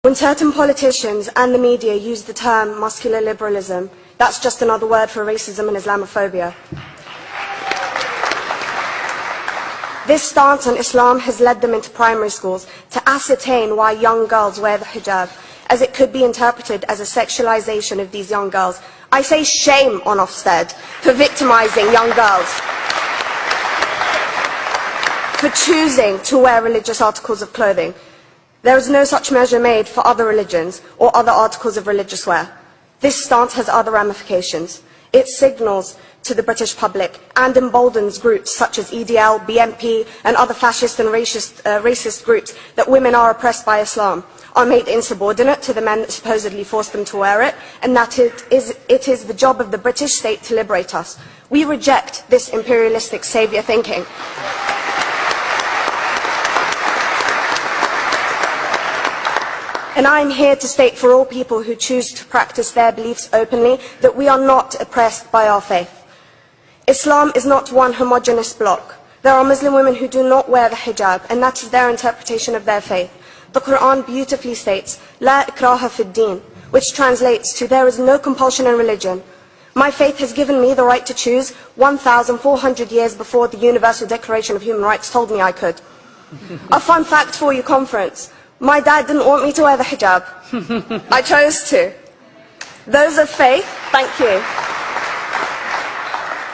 When certain politicians and the media use the term muscular liberalism, that's just another word for racism and Islamophobia. This stance on Islam has led them into primary schools to ascertain why young girls wear the hijab, as it could be interpreted as a sexualization of these young girls. I say shame on Ofsted for victimizing young girls, for choosing to wear religious articles of clothing. There is no such measure made for other religions or other articles of religious wear. This stance has other ramifications. It signals to the British public and emboldens groups such as EDL, BNP and other fascist and racist groups that women are oppressed by Islam, are made insubordinate to the men that supposedly force them to wear it, and that it is the job of the British state to liberate us. We reject this imperialistic saviour thinking. And I am here to state for all people who choose to practice their beliefs openly that we are not oppressed by our faith. Islam is not one homogeneous block. There are Muslim women who do not wear the hijab, and that is their interpretation of their faith. The Quran beautifully states, "La ikraha fid din," which translates to, "There is no compulsion in religion." My faith has given me the right to choose 1,400 years before the Universal Declaration of Human Rights told me I could. A fun fact for you, conference. My dad didn't want me to wear the hijab. I chose to. Those of faith, thank you.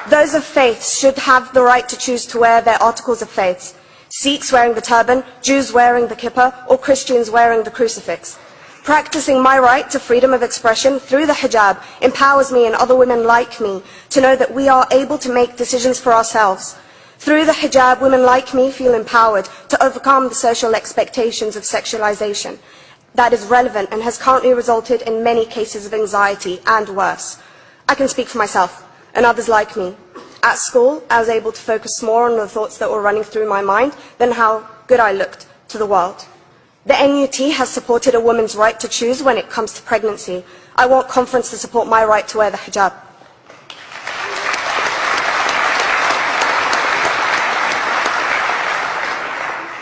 Those of faith should have the right to choose to wear their articles of faith. Sikhs wearing the turban, Jews wearing the kippah, or Christians wearing the crucifix. Practicing my right to freedom of expression through the hijab empowers me and other women like me to know that we are able to make decisions for ourselves. Through the hijab, women like me feel empowered to overcome the social expectations of sexualization that is relevant and has currently resulted in many cases of anxiety and worse. I can speak for myself and others like me. At school, I was able to focus more on the thoughts that were running through my mind than how good I looked to the world. The NUT has supported a woman's right to choose when it comes to pregnancy. I want conference to support my right to wear the hijab.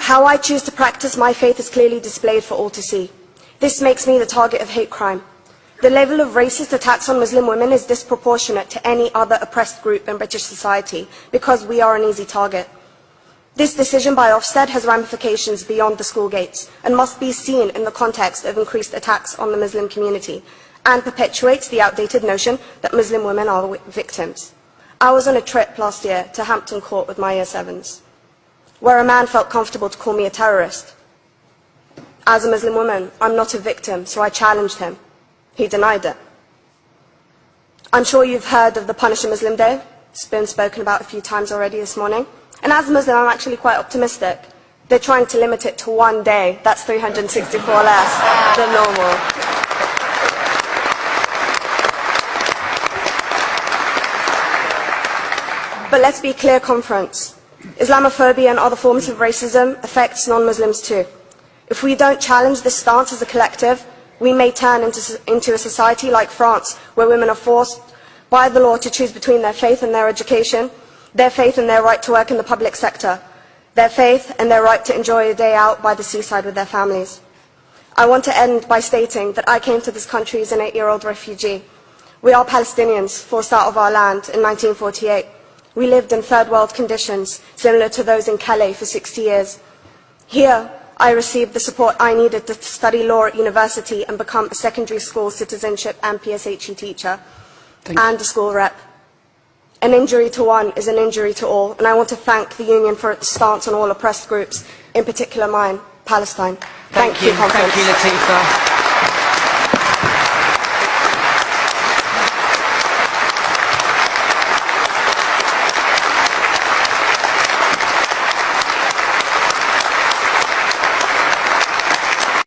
How I choose to practice my faith is clearly displayed for all to see. This makes me the target of hate crime. The level of racist attacks on Muslim women is disproportionate to any other oppressed group in British society because we are an easy target. This decision by Ofsted has ramifications beyond the school gates and must be seen in the context of increased attacks on the Muslim community and perpetuates the outdated notion that Muslim women are victims. I was on a trip last year to Hampton Court with my Year 7s, where a man felt comfortable to call me a terrorist. As a Muslim woman, I'm not a victim, so I challenged him. He denied it. I'm sure you've heard of the Punish a Muslim Day. It's been spoken about a few times already this morning. And as a Muslim, I'm actually quite optimistic. They're trying to limit it to one day. That's 364 less than normal. But let's be clear, conference. Islamophobia and other forms of racism affects non-Muslims too. If we don't challenge this stance as a collective, we may turn into a society like France, where women are forced by the law to choose between their faith and their education, their faith and their right to work in the public sector, their faith and their right to enjoy a day out by the seaside with their families. I want to end by stating that I came to this country as an 8-year-old refugee. We are Palestinians, forced out of our land in 1948. We lived in third world conditions, similar to those in Calais for 60 years. Here, I received the support I needed to study law at university and become a secondary school citizenship and PSHE teacher and a school rep. An injury to one is an injury to all, and I want to thank the Union for its stance on all oppressed groups, in particular mine, Palestine. Thank you, Thank you, Latifa.